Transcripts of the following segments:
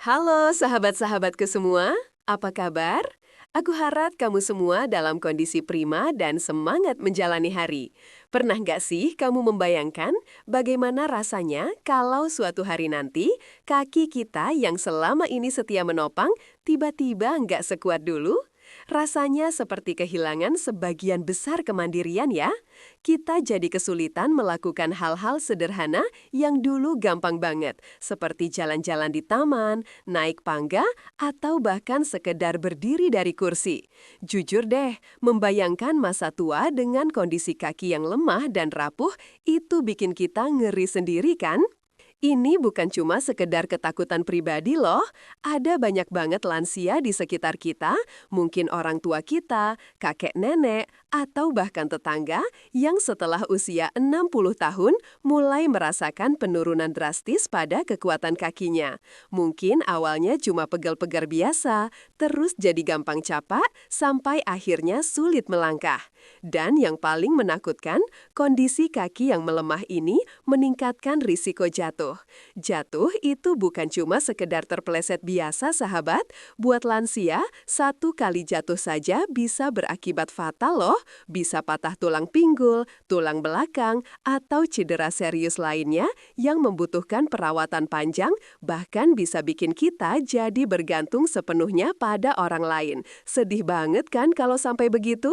Halo sahabat-sahabatku semua, apa kabar? Aku harap kamu semua dalam kondisi prima dan semangat menjalani hari. Pernah nggak sih kamu membayangkan bagaimana rasanya kalau suatu hari nanti kaki kita yang selama ini setia menopang tiba-tiba nggak sekuat dulu? Rasanya seperti kehilangan sebagian besar kemandirian ya. Kita jadi kesulitan melakukan hal-hal sederhana yang dulu gampang banget, seperti jalan-jalan di taman, naik tangga, atau bahkan sekedar berdiri dari kursi. Jujur deh, membayangkan masa tua dengan kondisi kaki yang lemah dan rapuh itu bikin kita ngeri sendiri kan? Ini bukan cuma sekedar ketakutan pribadi loh, ada banyak banget lansia di sekitar kita, mungkin orang tua kita, kakek nenek, atau bahkan tetangga yang setelah usia 60 tahun mulai merasakan penurunan drastis pada kekuatan kakinya. Mungkin awalnya cuma pegel-pegel biasa, terus jadi gampang capak, sampai akhirnya sulit melangkah. Dan yang paling menakutkan, kondisi kaki yang melemah ini meningkatkan risiko jatuh. Jatuh itu bukan cuma sekedar terpeleset biasa, sahabat. Buat lansia, satu kali jatuh saja bisa berakibat fatal loh. Bisa patah tulang pinggul, tulang belakang, atau cedera serius lainnya yang membutuhkan perawatan panjang, bahkan bisa bikin kita jadi bergantung sepenuhnya pada orang lain. Sedih banget kan kalau sampai begitu?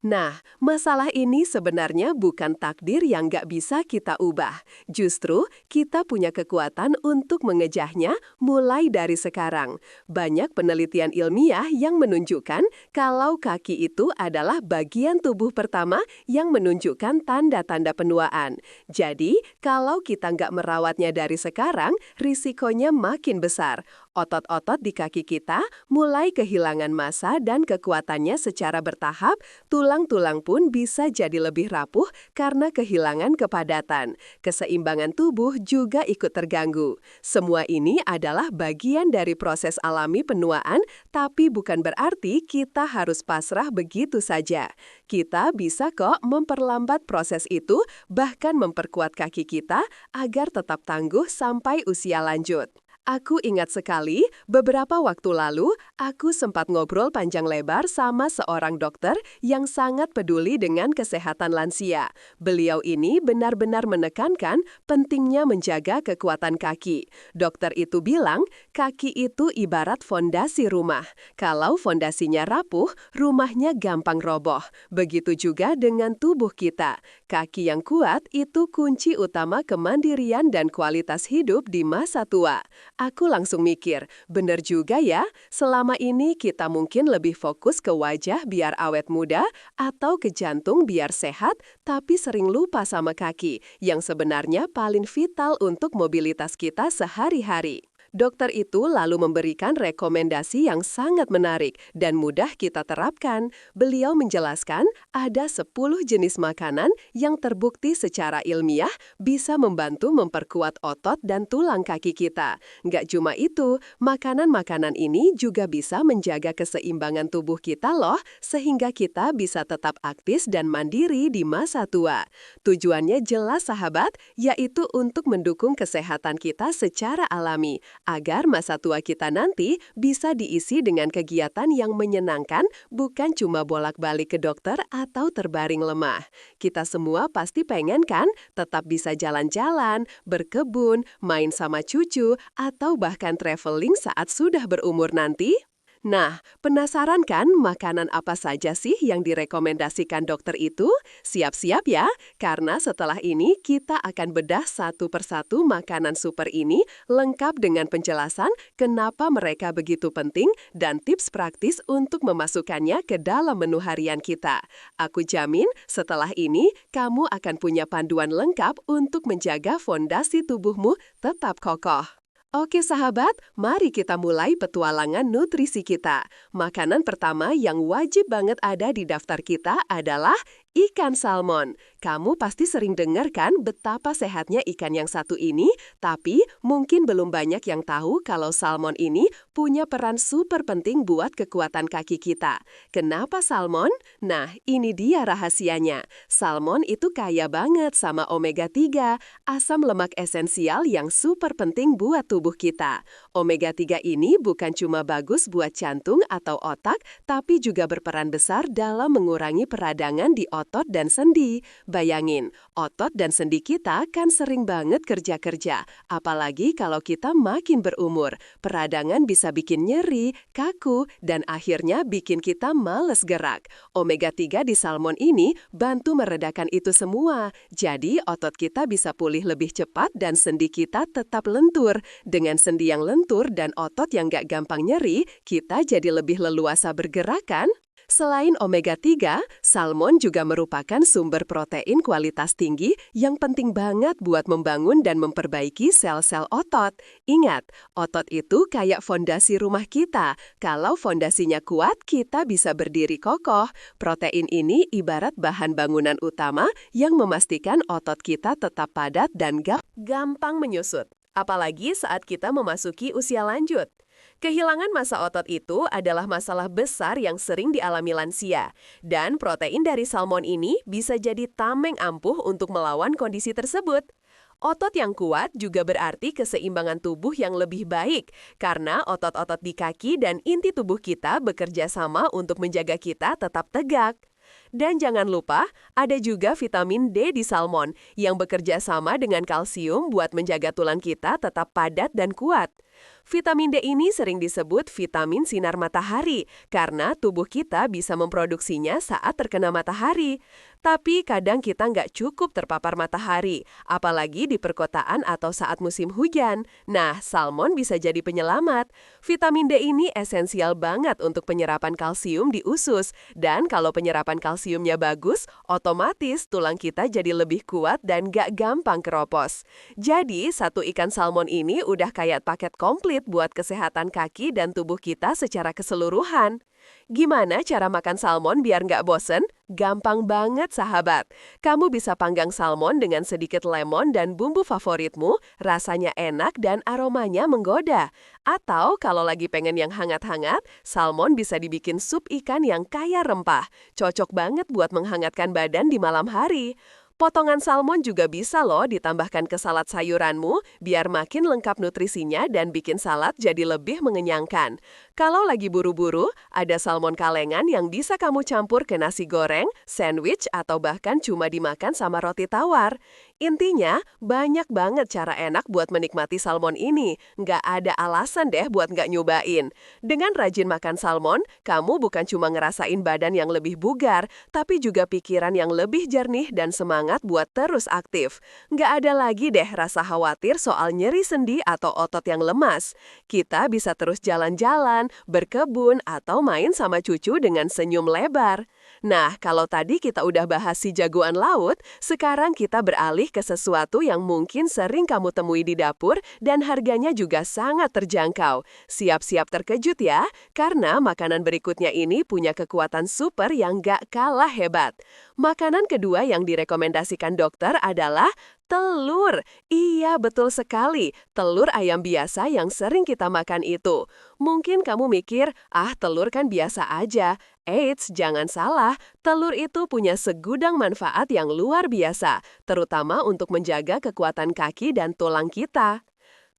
Nah, masalah ini sebenarnya bukan takdir yang nggak bisa kita ubah. Justru, kita punya kekuatan untuk mengejahnya mulai dari sekarang. Banyak penelitian ilmiah yang menunjukkan kalau kaki itu adalah bagian tubuh pertama yang menunjukkan tanda-tanda penuaan. Jadi, kalau kita nggak merawatnya dari sekarang, risikonya makin besar. Otot-otot di kaki kita mulai kehilangan massa dan kekuatannya secara bertahap, tulang-tulang pun bisa jadi lebih rapuh karena kehilangan kepadatan. Keseimbangan tubuh juga ikut terganggu. Semua ini adalah bagian dari proses alami penuaan, tapi bukan berarti kita harus pasrah begitu saja. Kita bisa kok memperlambat proses itu, bahkan memperkuat kaki kita agar tetap tangguh sampai usia lanjut. Aku ingat sekali, beberapa waktu lalu, aku sempat ngobrol panjang lebar sama seorang dokter yang sangat peduli dengan kesehatan lansia. Beliau ini benar-benar menekankan pentingnya menjaga kekuatan kaki. Dokter itu bilang, kaki itu ibarat fondasi rumah. Kalau fondasinya rapuh, rumahnya gampang roboh. Begitu juga dengan tubuh kita. Kaki yang kuat itu kunci utama kemandirian dan kualitas hidup di masa tua. Aku langsung mikir, bener juga ya, selama ini kita mungkin lebih fokus ke wajah biar awet muda atau ke jantung biar sehat, tapi sering lupa sama kaki, yang sebenarnya paling vital untuk mobilitas kita sehari-hari. Dokter itu lalu memberikan rekomendasi yang sangat menarik dan mudah kita terapkan. Beliau menjelaskan ada 10 jenis makanan yang terbukti secara ilmiah bisa membantu memperkuat otot dan tulang kaki kita. Nggak cuma itu, makanan-makanan ini juga bisa menjaga keseimbangan tubuh kita loh, sehingga kita bisa tetap aktif dan mandiri di masa tua. Tujuannya jelas, sahabat, yaitu untuk mendukung kesehatan kita secara alami, agar masa tua kita nanti bisa diisi dengan kegiatan yang menyenangkan, bukan cuma bolak-balik ke dokter atau terbaring lemah. Kita semua pasti pengen kan tetap bisa jalan-jalan, berkebun, main sama cucu, atau bahkan traveling saat sudah berumur nanti? Nah, penasaran kan makanan apa saja sih yang direkomendasikan dokter itu? Siap-siap ya, karena setelah ini kita akan bedah satu persatu makanan super ini lengkap dengan penjelasan kenapa mereka begitu penting dan tips praktis untuk memasukkannya ke dalam menu harian kita. Aku jamin setelah ini kamu akan punya panduan lengkap untuk menjaga fondasi tubuhmu tetap kokoh. Oke sahabat, mari kita mulai petualangan nutrisi kita. Makanan pertama yang wajib banget ada di daftar kita adalah ikan salmon. Kamu pasti sering dengar kan betapa sehatnya ikan yang satu ini, tapi mungkin belum banyak yang tahu kalau salmon ini punya peran super penting buat kekuatan kaki kita. Kenapa salmon? Nah, ini dia rahasianya. Salmon itu kaya banget sama omega 3, asam lemak esensial yang super penting buat tubuh kita. Omega 3 ini bukan cuma bagus buat jantung atau otak, tapi juga berperan besar dalam mengurangi peradangan di otot dan sendi. Bayangin, otot dan sendi kita kan sering banget kerja-kerja, apalagi kalau kita makin berumur. Peradangan bisa bikin nyeri, kaku, dan akhirnya bikin kita males gerak. Omega 3 di salmon ini bantu meredakan itu semua. Jadi otot kita bisa pulih lebih cepat dan sendi kita tetap lentur. Dengan sendi yang lentur dan otot yang gak gampang nyeri, kita jadi lebih leluasa bergerak kan? Selain omega 3, salmon juga merupakan sumber protein kualitas tinggi yang penting banget buat membangun dan memperbaiki sel-sel otot. Ingat, otot itu kayak fondasi rumah kita. Kalau fondasinya kuat, kita bisa berdiri kokoh. Protein ini ibarat bahan bangunan utama yang memastikan otot kita tetap padat dan gampang menyusut. Apalagi saat kita memasuki usia lanjut. Kehilangan massa otot itu adalah masalah besar yang sering dialami lansia, dan protein dari salmon ini bisa jadi tameng ampuh untuk melawan kondisi tersebut. Otot yang kuat juga berarti keseimbangan tubuh yang lebih baik, karena otot-otot di kaki dan inti tubuh kita bekerja sama untuk menjaga kita tetap tegak. Dan jangan lupa, ada juga vitamin D di salmon yang bekerja sama dengan kalsium buat menjaga tulang kita tetap padat dan kuat. Vitamin D ini sering disebut vitamin sinar matahari karena tubuh kita bisa memproduksinya saat terkena matahari. Tapi kadang kita nggak cukup terpapar matahari, apalagi di perkotaan atau saat musim hujan. Nah, salmon bisa jadi penyelamat. Vitamin D ini esensial banget untuk penyerapan kalsium di usus. Dan kalau penyerapan kalsiumnya bagus, otomatis tulang kita jadi lebih kuat dan nggak gampang keropos. Jadi, satu ikan salmon ini udah kayak paket komplit buat kesehatan kaki dan tubuh kita secara keseluruhan. Gimana cara makan salmon biar nggak bosen? Gampang banget, sahabat. Kamu bisa panggang salmon dengan sedikit lemon dan bumbu favoritmu, rasanya enak dan aromanya menggoda. Atau kalau lagi pengen yang hangat-hangat, salmon bisa dibikin sup ikan yang kaya rempah. Cocok banget buat menghangatkan badan di malam hari. Potongan salmon juga bisa loh ditambahkan ke salad sayuranmu biar makin lengkap nutrisinya dan bikin salad jadi lebih mengenyangkan. Kalau lagi buru-buru, ada salmon kalengan yang bisa kamu campur ke nasi goreng, sandwich, atau bahkan cuma dimakan sama roti tawar. Intinya, banyak banget cara enak buat menikmati salmon ini. Nggak ada alasan deh buat nggak nyobain. Dengan rajin makan salmon, kamu bukan cuma ngerasain badan yang lebih bugar, tapi juga pikiran yang lebih jernih dan semangat buat terus aktif. Nggak ada lagi deh rasa khawatir soal nyeri sendi atau otot yang lemas. Kita bisa terus jalan-jalan, berkebun, atau main sama cucu dengan senyum lebar. Nah, kalau tadi kita udah bahas si jagoan laut, sekarang kita beralih ke sesuatu yang mungkin sering kamu temui di dapur dan harganya juga sangat terjangkau. Siap-siap terkejut ya, karena makanan berikutnya ini punya kekuatan super yang gak kalah hebat. Makanan kedua yang direkomendasikan dokter adalah telur. Iya, betul sekali. Telur ayam biasa yang sering kita makan itu. Mungkin kamu mikir, telur kan biasa aja. Eits, jangan salah. Telur itu punya segudang manfaat yang luar biasa, terutama untuk menjaga kekuatan kaki dan tulang kita.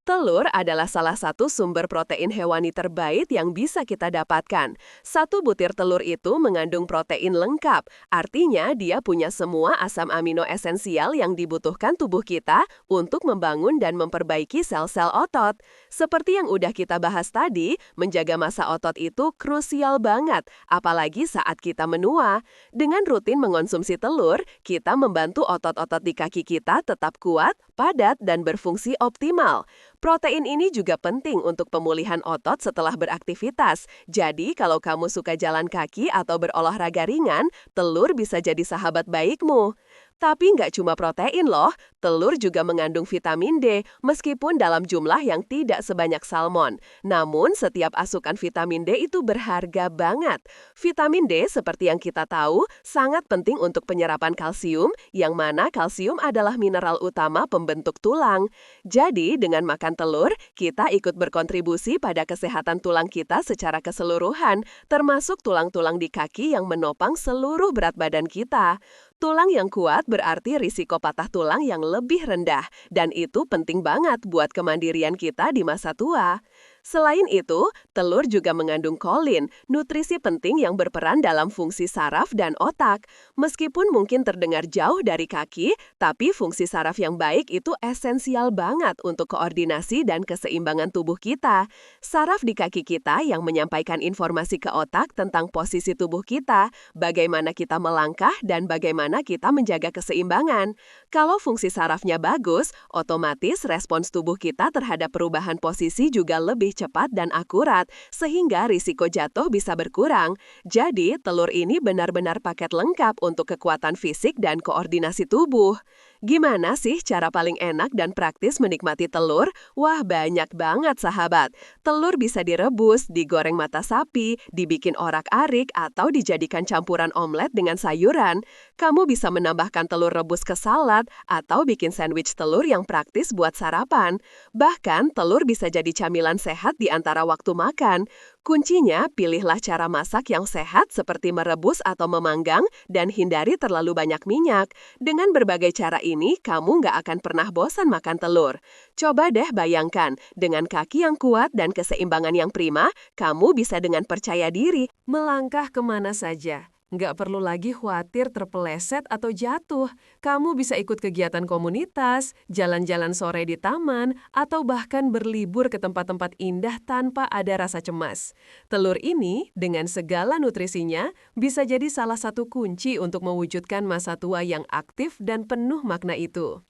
Telur adalah salah satu sumber protein hewani terbaik yang bisa kita dapatkan. Satu butir telur itu mengandung protein lengkap, artinya dia punya semua asam amino esensial yang dibutuhkan tubuh kita untuk membangun dan memperbaiki sel-sel otot. Seperti yang udah kita bahas tadi, menjaga massa otot itu krusial banget, apalagi saat kita menua. Dengan rutin mengonsumsi telur, kita membantu otot-otot di kaki kita tetap kuat, padat, dan berfungsi optimal. Protein ini juga penting untuk pemulihan otot setelah beraktivitas. Jadi, kalau kamu suka jalan kaki atau berolahraga ringan, telur bisa jadi sahabat baikmu. Tapi nggak cuma protein loh, telur juga mengandung vitamin D, meskipun dalam jumlah yang tidak sebanyak salmon. Namun, setiap asukan vitamin D itu berharga banget. Vitamin D, seperti yang kita tahu, sangat penting untuk penyerapan kalsium, yang mana kalsium adalah mineral utama pembentuk tulang. Jadi, dengan makan telur, kita ikut berkontribusi pada kesehatan tulang kita secara keseluruhan, termasuk tulang-tulang di kaki yang menopang seluruh berat badan kita. Tulang yang kuat berarti risiko patah tulang yang lebih rendah, dan itu penting banget buat kemandirian kita di masa tua. Selain itu, telur juga mengandung kolin, nutrisi penting yang berperan dalam fungsi saraf dan otak. Meskipun mungkin terdengar jauh dari kaki, tapi fungsi saraf yang baik itu esensial banget untuk koordinasi dan keseimbangan tubuh kita. Saraf di kaki kita yang menyampaikan informasi ke otak tentang posisi tubuh kita, bagaimana kita melangkah, dan bagaimana kita menjaga keseimbangan. Kalau fungsi sarafnya bagus, otomatis respons tubuh kita terhadap perubahan posisi juga lebih cepat dan akurat, sehingga risiko jatuh bisa berkurang. Jadi, telur ini benar-benar paket lengkap untuk kekuatan fisik dan koordinasi tubuh. Gimana sih cara paling enak dan praktis menikmati telur? Wah, banyak banget sahabat. Telur bisa direbus, digoreng mata sapi, dibikin orak-arik, atau dijadikan campuran omelet dengan sayuran. Kamu bisa menambahkan telur rebus ke salad, atau bikin sandwich telur yang praktis buat sarapan. Bahkan, telur bisa jadi camilan sehat di antara waktu makan. Kuncinya, pilihlah cara masak yang sehat seperti merebus atau memanggang dan hindari terlalu banyak minyak. Dengan berbagai cara ini, kamu nggak akan pernah bosan makan telur. Coba deh bayangkan, dengan kaki yang kuat dan keseimbangan yang prima, kamu bisa dengan percaya diri melangkah kemana saja. Nggak perlu lagi khawatir terpeleset atau jatuh. Kamu bisa ikut kegiatan komunitas, jalan-jalan sore di taman, atau bahkan berlibur ke tempat-tempat indah tanpa ada rasa cemas. Telur ini, dengan segala nutrisinya, bisa jadi salah satu kunci untuk mewujudkan masa tua yang aktif dan penuh makna itu.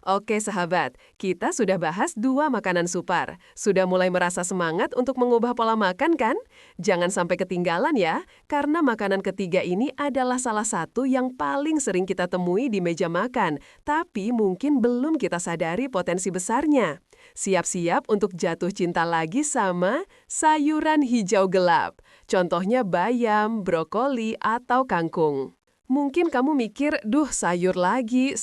Oke sahabat, kita sudah bahas 2 makanan super. Sudah mulai merasa semangat untuk mengubah pola makan kan? Jangan sampai ketinggalan ya, karena makanan ketiga ini adalah salah satu yang paling sering kita temui di meja makan, tapi mungkin belum kita sadari potensi besarnya. Siap-siap untuk jatuh cinta lagi sama sayuran hijau gelap. Contohnya bayam, brokoli, atau kangkung. Mungkin kamu mikir, duh sayur lagi,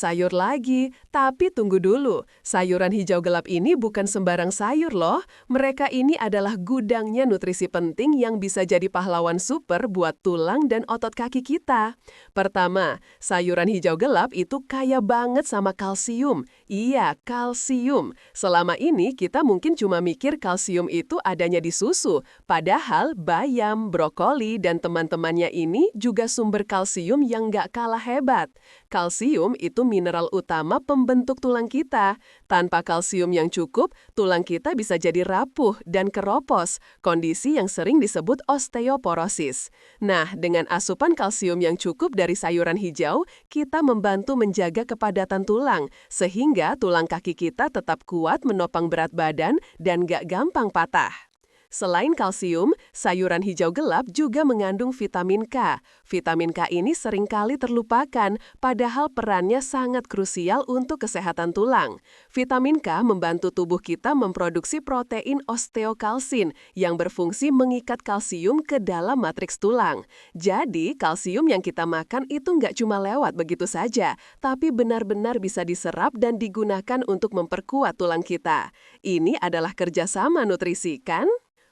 tapi tunggu dulu. Sayuran hijau gelap ini bukan sembarang sayur loh. Mereka ini adalah gudangnya nutrisi penting yang bisa jadi pahlawan super buat tulang dan otot kaki kita. Pertama, sayuran hijau gelap itu kaya banget sama kalsium. Iya, kalsium. Selama ini kita mungkin cuma mikir kalsium itu adanya di susu. Padahal bayam, brokoli, dan teman-temannya ini juga sumber kalsium yang nggak kalah hebat. Kalsium itu mineral utama pembentuk tulang kita. Tanpa kalsium yang cukup, tulang kita bisa jadi rapuh dan keropos, kondisi yang sering disebut osteoporosis. Nah, dengan asupan kalsium yang cukup dari sayuran hijau, kita membantu menjaga kepadatan tulang, sehingga tulang kaki kita tetap kuat menopang berat badan dan nggak gampang patah. Selain kalsium, sayuran hijau gelap juga mengandung vitamin K. Vitamin K ini seringkali terlupakan, padahal perannya sangat krusial untuk kesehatan tulang. Vitamin K membantu tubuh kita memproduksi protein osteokalsin yang berfungsi mengikat kalsium ke dalam matriks tulang. Jadi, kalsium yang kita makan itu nggak cuma lewat begitu saja, tapi benar-benar bisa diserap dan digunakan untuk memperkuat tulang kita. Ini adalah kerjasama nutrisi, kan?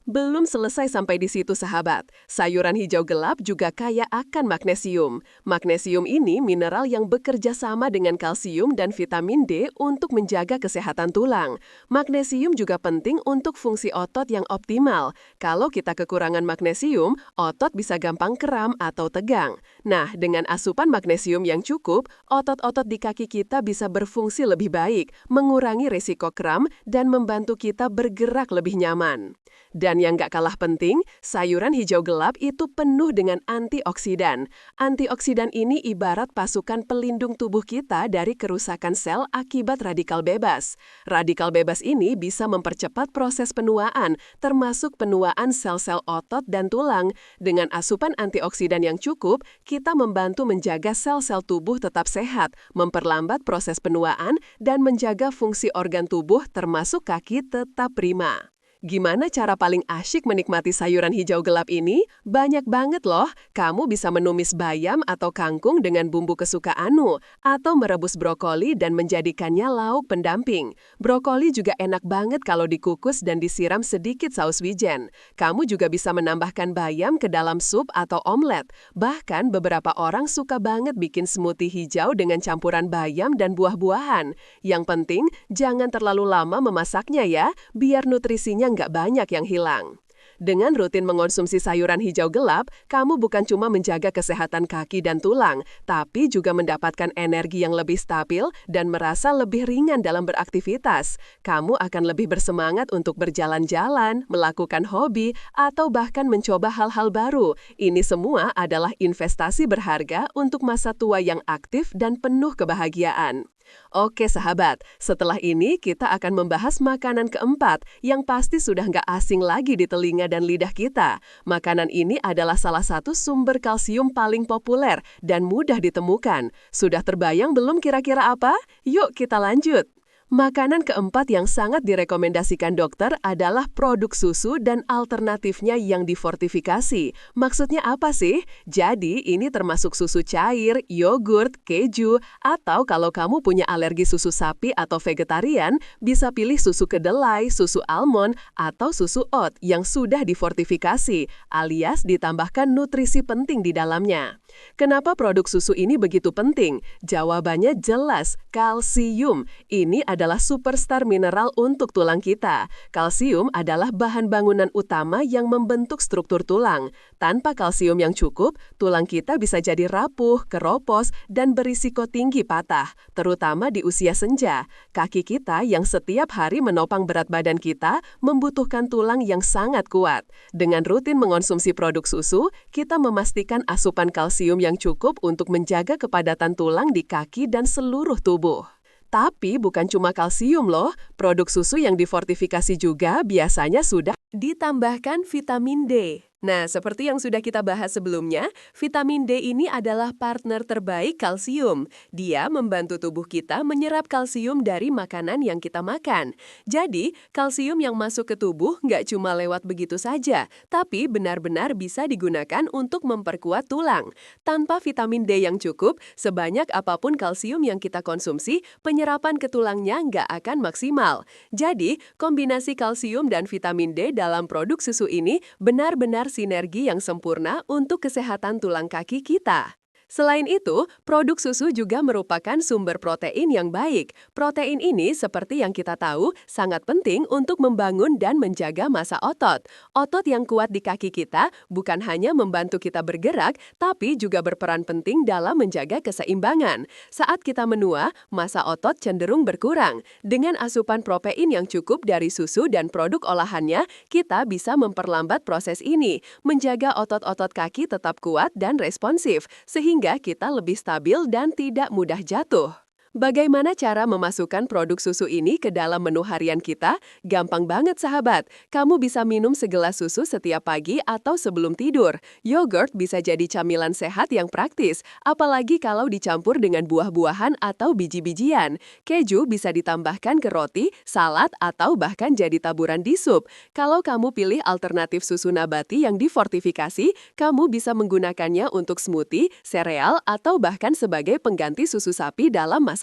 Belum selesai sampai di situ sahabat, sayuran hijau gelap juga kaya akan magnesium. Magnesium ini mineral yang bekerja sama dengan kalsium dan vitamin D untuk menjaga kesehatan tulang. Magnesium juga penting untuk fungsi otot yang optimal. Kalau kita kekurangan magnesium, otot bisa gampang kram atau tegang. Nah, dengan asupan magnesium yang cukup, otot-otot di kaki kita bisa berfungsi lebih baik, mengurangi risiko kram, dan membantu kita bergerak lebih nyaman. Dan yang gak kalah penting, sayuran hijau gelap itu penuh dengan antioksidan. Antioksidan ini ibarat pasukan pelindung tubuh kita dari kerusakan sel akibat radikal bebas. Radikal bebas ini bisa mempercepat proses penuaan, termasuk penuaan sel-sel otot dan tulang. Dengan asupan antioksidan yang cukup, kita membantu menjaga sel-sel tubuh tetap sehat, memperlambat proses penuaan, dan menjaga fungsi organ tubuh termasuk kaki tetap prima. Gimana cara paling asyik menikmati sayuran hijau gelap ini? Banyak banget loh. Kamu bisa menumis bayam atau kangkung dengan bumbu kesukaanmu, atau merebus brokoli dan menjadikannya lauk pendamping. Brokoli juga enak banget kalau dikukus dan disiram sedikit saus wijen. Kamu juga bisa menambahkan bayam ke dalam sup atau omelet. Bahkan beberapa orang suka banget bikin smoothie hijau dengan campuran bayam dan buah-buahan. Yang penting, jangan terlalu lama memasaknya ya, biar nutrisinya nggak banyak yang hilang. Dengan rutin mengonsumsi sayuran hijau gelap, kamu bukan cuma menjaga kesehatan kaki dan tulang, tapi juga mendapatkan energi yang lebih stabil dan merasa lebih ringan dalam beraktivitas. Kamu akan lebih bersemangat untuk berjalan-jalan, melakukan hobi, atau bahkan mencoba hal-hal baru. Ini semua adalah investasi berharga untuk masa tua yang aktif dan penuh kebahagiaan. Oke sahabat, setelah ini kita akan membahas makanan keempat yang pasti sudah nggak asing lagi di telinga dan lidah kita. Makanan ini adalah salah satu sumber kalsium paling populer dan mudah ditemukan. Sudah terbayang belum kira-kira apa? Yuk kita lanjut. Makanan keempat yang sangat direkomendasikan dokter adalah produk susu dan alternatifnya yang difortifikasi. Maksudnya apa sih? Jadi ini termasuk susu cair, yogurt, keju, atau kalau kamu punya alergi susu sapi atau vegetarian, bisa pilih susu kedelai, susu almond, atau susu oat yang sudah difortifikasi, alias ditambahkan nutrisi penting di dalamnya. Kenapa produk susu ini begitu penting? Jawabannya jelas, kalsium. Ini adalah superstar mineral untuk tulang kita. Kalsium adalah bahan bangunan utama yang membentuk struktur tulang. Tanpa kalsium yang cukup, tulang kita bisa jadi rapuh, keropos, dan berisiko tinggi patah, terutama di usia senja. Kaki kita yang setiap hari menopang berat badan kita membutuhkan tulang yang sangat kuat. Dengan rutin mengonsumsi produk susu, kita memastikan asupan kalsium yang cukup untuk menjaga kepadatan tulang di kaki dan seluruh tubuh. Tapi bukan cuma kalsium loh, produk susu yang difortifikasi juga biasanya sudah ditambahkan vitamin D. Nah, seperti yang sudah kita bahas sebelumnya, vitamin D ini adalah partner terbaik kalsium. Dia membantu tubuh kita menyerap kalsium dari makanan yang kita makan. Jadi, kalsium yang masuk ke tubuh nggak cuma lewat begitu saja, tapi benar-benar bisa digunakan untuk memperkuat tulang. Tanpa vitamin D yang cukup, sebanyak apapun kalsium yang kita konsumsi, penyerapan ke tulangnya nggak akan maksimal. Jadi, kombinasi kalsium dan vitamin D dalam produk susu ini benar-benar sinergi yang sempurna untuk kesehatan tulang kaki kita. Selain itu, produk susu juga merupakan sumber protein yang baik. Protein ini, seperti yang kita tahu, sangat penting untuk membangun dan menjaga massa otot. Otot yang kuat di kaki kita bukan hanya membantu kita bergerak, tapi juga berperan penting dalam menjaga keseimbangan. Saat kita menua, massa otot cenderung berkurang. Dengan asupan protein yang cukup dari susu dan produk olahannya, kita bisa memperlambat proses ini, menjaga otot-otot kaki tetap kuat dan responsif, sehingga kita lebih stabil dan tidak mudah jatuh. Bagaimana cara memasukkan produk susu ini ke dalam menu harian kita? Gampang banget sahabat. Kamu bisa minum segelas susu setiap pagi atau sebelum tidur. Yogurt bisa jadi camilan sehat yang praktis, apalagi kalau dicampur dengan buah-buahan atau biji-bijian. Keju bisa ditambahkan ke roti, salad, atau bahkan jadi taburan di sup. Kalau kamu pilih alternatif susu nabati yang difortifikasi, kamu bisa menggunakannya untuk smoothie, sereal, atau bahkan sebagai pengganti susu sapi dalam masakan.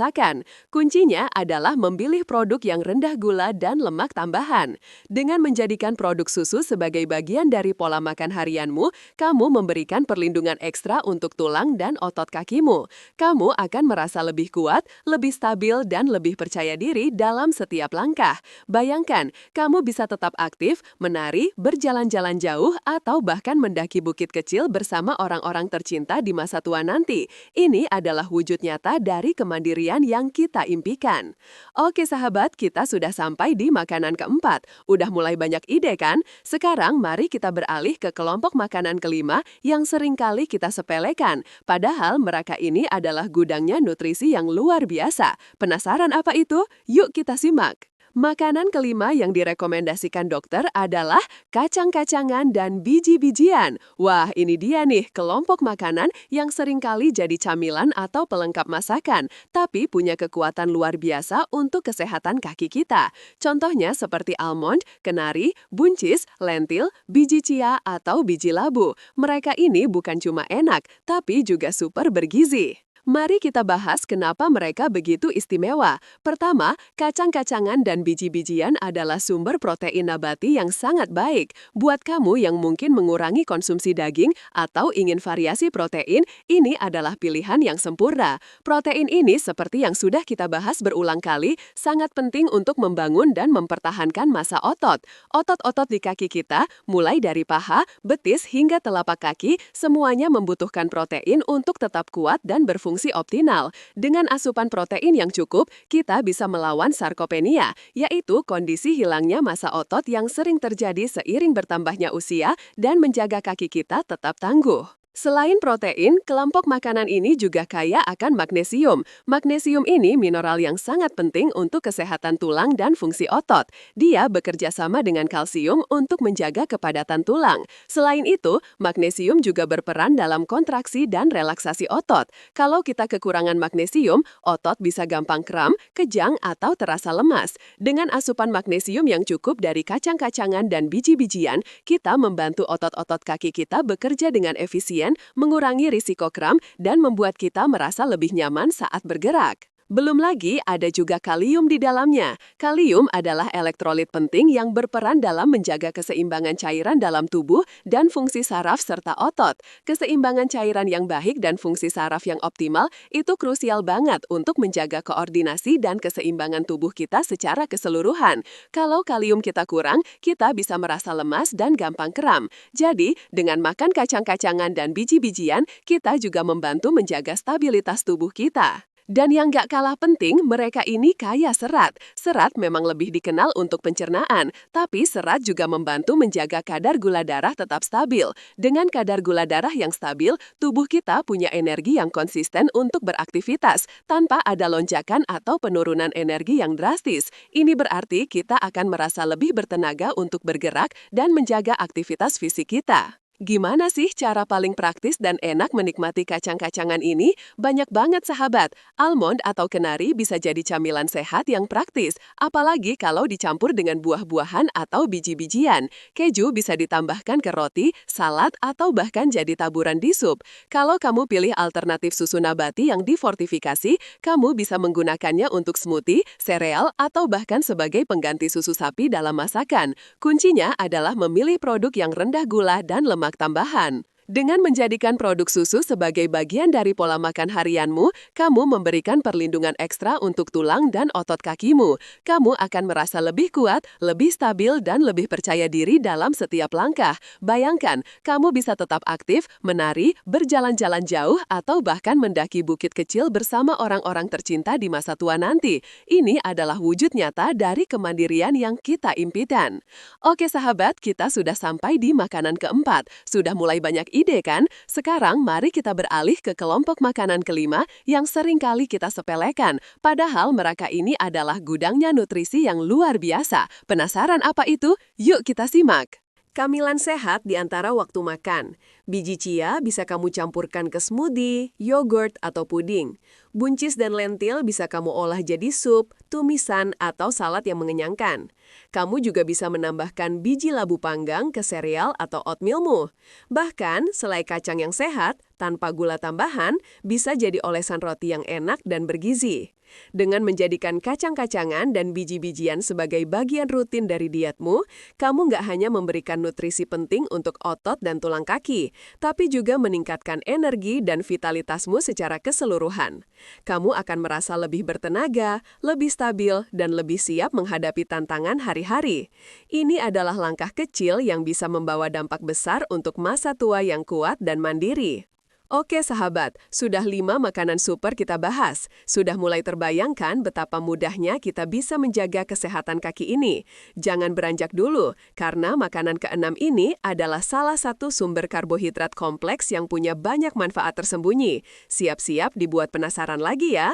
Kuncinya adalah memilih produk yang rendah gula dan lemak tambahan. Dengan menjadikan produk susu sebagai bagian dari pola makan harianmu, kamu memberikan perlindungan ekstra untuk tulang dan otot kakimu. Kamu akan merasa lebih kuat, lebih stabil, dan lebih percaya diri dalam setiap langkah. Bayangkan, kamu bisa tetap aktif, menari, berjalan-jalan jauh, atau bahkan mendaki bukit kecil bersama orang-orang tercinta di masa tua nanti. Ini adalah wujud nyata dari kemandirian yang kita impikan. Oke sahabat, kita sudah sampai di makanan keempat. Udah mulai banyak ide kan? Sekarang mari kita beralih ke kelompok makanan kelima yang seringkali kita sepelekan. Padahal mereka ini adalah gudangnya nutrisi yang luar biasa. Penasaran apa itu? Yuk kita simak. Makanan kelima yang direkomendasikan dokter adalah kacang-kacangan dan biji-bijian. Wah, ini dia nih kelompok makanan yang seringkali jadi camilan atau pelengkap masakan, tapi punya kekuatan luar biasa untuk kesehatan kaki kita. Contohnya seperti almond, kenari, buncis, lentil, biji chia, atau biji labu. Mereka ini bukan cuma enak, tapi juga super bergizi. Mari kita bahas kenapa mereka begitu istimewa. Pertama, kacang-kacangan dan biji-bijian adalah sumber protein nabati yang sangat baik. Buat kamu yang mungkin mengurangi konsumsi daging atau ingin variasi protein, ini adalah pilihan yang sempurna. Protein ini, seperti yang sudah kita bahas berulang kali, sangat penting untuk membangun dan mempertahankan massa otot. Otot-otot di kaki kita, mulai dari paha, betis hingga telapak kaki, semuanya membutuhkan protein untuk tetap kuat dan berfungsi optimal. Dengan asupan protein yang cukup, kita bisa melawan sarkopenia, yaitu kondisi hilangnya massa otot yang sering terjadi seiring bertambahnya usia dan menjaga kaki kita tetap tangguh. Selain protein, kelompok makanan ini juga kaya akan magnesium. Magnesium ini mineral yang sangat penting untuk kesehatan tulang dan fungsi otot. Dia bekerja sama dengan kalsium untuk menjaga kepadatan tulang. Selain itu, magnesium juga berperan dalam kontraksi dan relaksasi otot. Kalau kita kekurangan magnesium, otot bisa gampang kram, kejang, atau terasa lemas. Dengan asupan magnesium yang cukup dari kacang-kacangan dan biji-bijian, kita membantu otot-otot kaki kita bekerja dengan efisien, mengurangi risiko kram, dan membuat kita merasa lebih nyaman saat bergerak. Belum lagi ada juga kalium di dalamnya. Kalium adalah elektrolit penting yang berperan dalam menjaga keseimbangan cairan dalam tubuh dan fungsi saraf serta otot. Keseimbangan cairan yang baik dan fungsi saraf yang optimal itu krusial banget untuk menjaga koordinasi dan keseimbangan tubuh kita secara keseluruhan. Kalau kalium kita kurang, kita bisa merasa lemas dan gampang kram. Jadi, dengan makan kacang-kacangan dan biji-bijian, kita juga membantu menjaga stabilitas tubuh kita. Dan yang gak kalah penting, mereka ini kaya serat. Serat memang lebih dikenal untuk pencernaan, tapi serat juga membantu menjaga kadar gula darah tetap stabil. Dengan kadar gula darah yang stabil, tubuh kita punya energi yang konsisten untuk beraktivitas, tanpa ada lonjakan atau penurunan energi yang drastis. Ini berarti kita akan merasa lebih bertenaga untuk bergerak dan menjaga aktivitas fisik kita. Gimana sih cara paling praktis dan enak menikmati kacang-kacangan ini? Banyak banget sahabat. Almond atau kenari bisa jadi camilan sehat yang praktis, apalagi kalau dicampur dengan buah-buahan atau biji-bijian. Keju bisa ditambahkan ke roti, salad, atau bahkan jadi taburan di sup. Kalau kamu pilih alternatif susu nabati yang difortifikasi, kamu bisa menggunakannya untuk smoothie, sereal, atau bahkan sebagai pengganti susu sapi dalam masakan. Kuncinya adalah memilih produk yang rendah gula dan lemak tambahan. Dengan menjadikan produk susu sebagai bagian dari pola makan harianmu, kamu memberikan perlindungan ekstra untuk tulang dan otot kakimu. Kamu akan merasa lebih kuat, lebih stabil, dan lebih percaya diri dalam setiap langkah. Bayangkan, kamu bisa tetap aktif, menari, berjalan-jalan jauh, atau bahkan mendaki bukit kecil bersama orang-orang tercinta di masa tua nanti. Ini adalah wujud nyata dari kemandirian yang kita impikan. Oke sahabat, kita sudah sampai di makanan keempat. Sudah mulai banyak ide kan? Sekarang mari kita beralih ke kelompok makanan kelima yang sering kali kita sepelekan. Padahal mereka ini adalah gudangnya nutrisi yang luar biasa. Penasaran apa itu? Yuk kita simak. Camilan sehat di antara waktu makan. Biji chia bisa kamu campurkan ke smoothie, yogurt, atau puding. Buncis dan lentil bisa kamu olah jadi sup, tumisan, atau salad yang mengenyangkan. Kamu juga bisa menambahkan biji labu panggang ke sereal atau oatmealmu. Bahkan, selai kacang yang sehat, tanpa gula tambahan, bisa jadi olesan roti yang enak dan bergizi. Dengan menjadikan kacang-kacangan dan biji-bijian sebagai bagian rutin dari dietmu, kamu nggak hanya memberikan nutrisi penting untuk otot dan tulang kaki, tapi juga meningkatkan energi dan vitalitasmu secara keseluruhan. Kamu akan merasa lebih bertenaga, lebih stabil, dan lebih siap menghadapi tantangan hari-hari. Ini adalah langkah kecil yang bisa membawa dampak besar untuk masa tua yang kuat dan mandiri. Oke sahabat, sudah 5 makanan super kita bahas. Sudah mulai terbayangkan betapa mudahnya kita bisa menjaga kesehatan kaki ini. Jangan beranjak dulu, karena makanan keenam ini adalah salah satu sumber karbohidrat kompleks yang punya banyak manfaat tersembunyi. Siap-siap dibuat penasaran lagi ya.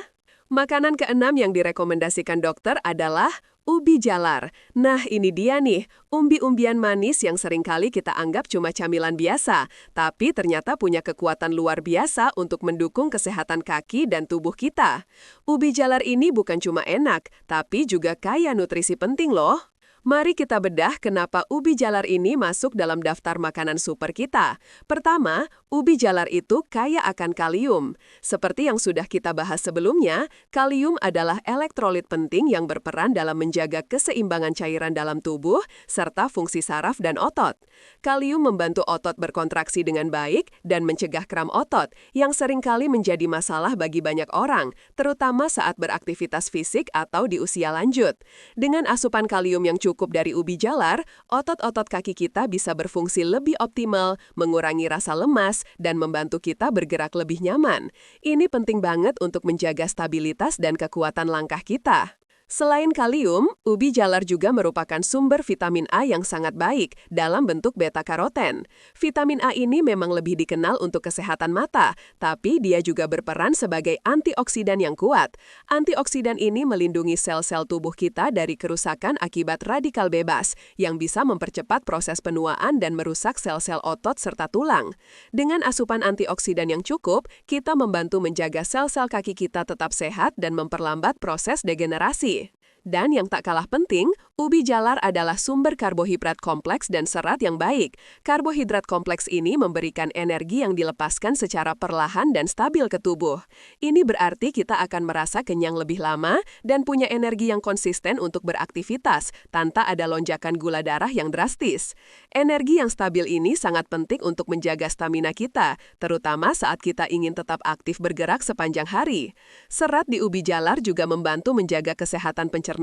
Makanan keenam yang direkomendasikan dokter adalah ubi jalar. Nah, ini dia nih, umbi-umbian manis yang seringkali kita anggap cuma camilan biasa, tapi ternyata punya kekuatan luar biasa untuk mendukung kesehatan kaki dan tubuh kita. Ubi jalar ini bukan cuma enak, tapi juga kaya nutrisi penting loh. Mari kita bedah kenapa ubi jalar ini masuk dalam daftar makanan super kita. Pertama, ubi jalar itu kaya akan kalium. Seperti yang sudah kita bahas sebelumnya, kalium adalah elektrolit penting yang berperan dalam menjaga keseimbangan cairan dalam tubuh serta fungsi saraf dan otot. Kalium membantu otot berkontraksi dengan baik dan mencegah kram otot yang seringkali menjadi masalah bagi banyak orang, terutama saat beraktivitas fisik atau di usia lanjut. Dengan asupan kalium yang cukup dari ubi jalar, otot-otot kaki kita bisa berfungsi lebih optimal, mengurangi rasa lemas, dan membantu kita bergerak lebih nyaman. Ini penting banget untuk menjaga stabilitas dan kekuatan langkah kita. Selain kalium, ubi jalar juga merupakan sumber vitamin A yang sangat baik dalam bentuk beta-karoten. Vitamin A ini memang lebih dikenal untuk kesehatan mata, tapi dia juga berperan sebagai antioksidan yang kuat. Antioksidan ini melindungi sel-sel tubuh kita dari kerusakan akibat radikal bebas, yang bisa mempercepat proses penuaan dan merusak sel-sel otot serta tulang. Dengan asupan antioksidan yang cukup, kita membantu menjaga sel-sel kaki kita tetap sehat dan memperlambat proses degenerasi. Dan yang tak kalah penting, ubi jalar adalah sumber karbohidrat kompleks dan serat yang baik. Karbohidrat kompleks ini memberikan energi yang dilepaskan secara perlahan dan stabil ke tubuh. Ini berarti kita akan merasa kenyang lebih lama dan punya energi yang konsisten untuk beraktivitas tanpa ada lonjakan gula darah yang drastis. Energi yang stabil ini sangat penting untuk menjaga stamina kita, terutama saat kita ingin tetap aktif bergerak sepanjang hari. Serat di ubi jalar juga membantu menjaga kesehatan pencernaan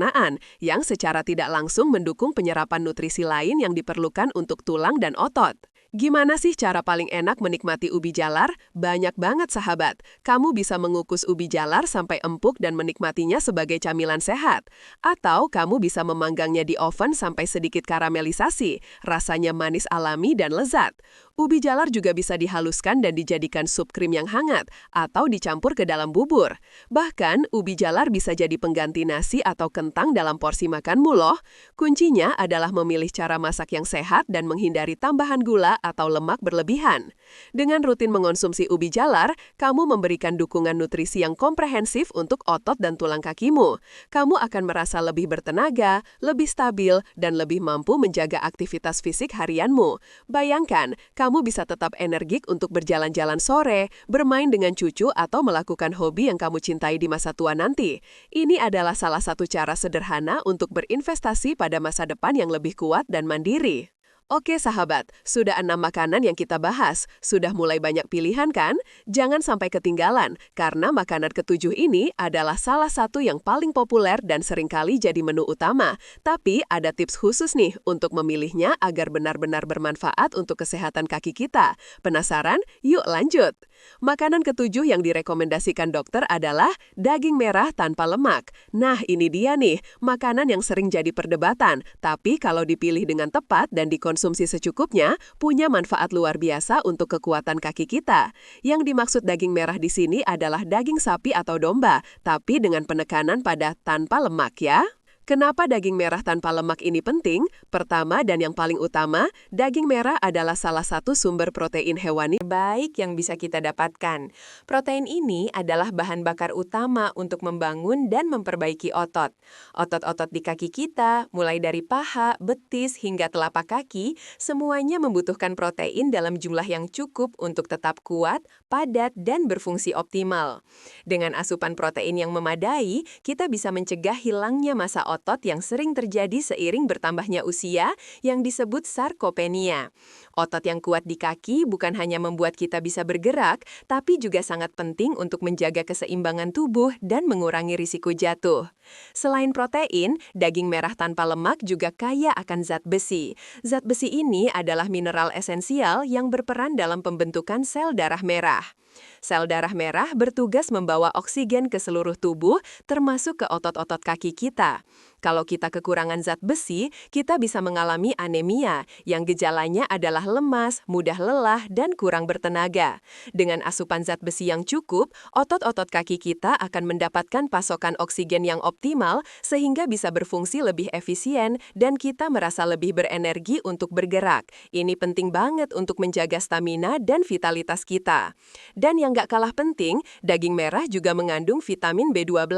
yang secara tidak langsung mendukung penyerapan nutrisi lain yang diperlukan untuk tulang dan otot. Gimana sih cara paling enak menikmati ubi jalar? Banyak banget sahabat. Kamu bisa mengukus ubi jalar sampai empuk dan menikmatinya sebagai camilan sehat. Atau kamu bisa memanggangnya di oven sampai sedikit karamelisasi. Rasanya manis alami dan lezat. Ubi jalar juga bisa dihaluskan dan dijadikan sup krim yang hangat atau dicampur ke dalam bubur. Bahkan, ubi jalar bisa jadi pengganti nasi atau kentang dalam porsi makanmu loh. Kuncinya adalah memilih cara masak yang sehat dan menghindari tambahan gula atau lemak berlebihan. Dengan rutin mengonsumsi ubi jalar, kamu memberikan dukungan nutrisi yang komprehensif untuk otot dan tulang kakimu. Kamu akan merasa lebih bertenaga, lebih stabil, dan lebih mampu menjaga aktivitas fisik harianmu. Bayangkan, kamu bisa tetap energik untuk berjalan-jalan sore, bermain dengan cucu, atau melakukan hobi yang kamu cintai di masa tua nanti. Ini adalah salah satu cara sederhana untuk berinvestasi pada masa depan yang lebih kuat dan mandiri. Oke sahabat, sudah 6 makanan yang kita bahas. Sudah mulai banyak pilihan kan? Jangan sampai ketinggalan, karena makanan ketujuh ini adalah salah satu yang paling populer dan seringkali jadi menu utama. Tapi ada tips khusus nih untuk memilihnya agar benar-benar bermanfaat untuk kesehatan kaki kita. Penasaran? Yuk lanjut! Makanan ketujuh yang direkomendasikan dokter adalah daging merah tanpa lemak. Nah ini dia nih, makanan yang sering jadi perdebatan. Tapi kalau dipilih dengan tepat dan dikonsumsi secukupnya, punya manfaat luar biasa untuk kekuatan kaki kita. Yang dimaksud daging merah di sini adalah daging sapi atau domba, tapi dengan penekanan pada tanpa lemak ya. Kenapa daging merah tanpa lemak ini penting? Pertama dan yang paling utama, daging merah adalah salah satu sumber protein hewani baik yang bisa kita dapatkan. Protein ini adalah bahan bakar utama untuk membangun dan memperbaiki otot. Otot-otot di kaki kita, mulai dari paha, betis, hingga telapak kaki, semuanya membutuhkan protein dalam jumlah yang cukup untuk tetap kuat, padat, dan berfungsi optimal. Dengan asupan protein yang memadai, kita bisa mencegah hilangnya massa otot yang sering terjadi seiring bertambahnya usia yang disebut sarkopenia. Otot yang kuat di kaki bukan hanya membuat kita bisa bergerak, tapi juga sangat penting untuk menjaga keseimbangan tubuh dan mengurangi risiko jatuh. Selain protein, daging merah tanpa lemak juga kaya akan zat besi. Zat besi ini adalah mineral esensial yang berperan dalam pembentukan sel darah merah. Sel darah merah bertugas membawa oksigen ke seluruh tubuh, termasuk ke otot-otot kaki kita. Kalau kita kekurangan zat besi, kita bisa mengalami anemia, yang gejalanya adalah lemas, mudah lelah, dan kurang bertenaga. Dengan asupan zat besi yang cukup, otot-otot kaki kita akan mendapatkan pasokan oksigen yang optimal, sehingga bisa berfungsi lebih efisien, dan kita merasa lebih berenergi untuk bergerak. Ini penting banget untuk menjaga stamina dan vitalitas kita. Dan yang gak kalah penting, daging merah juga mengandung vitamin B12.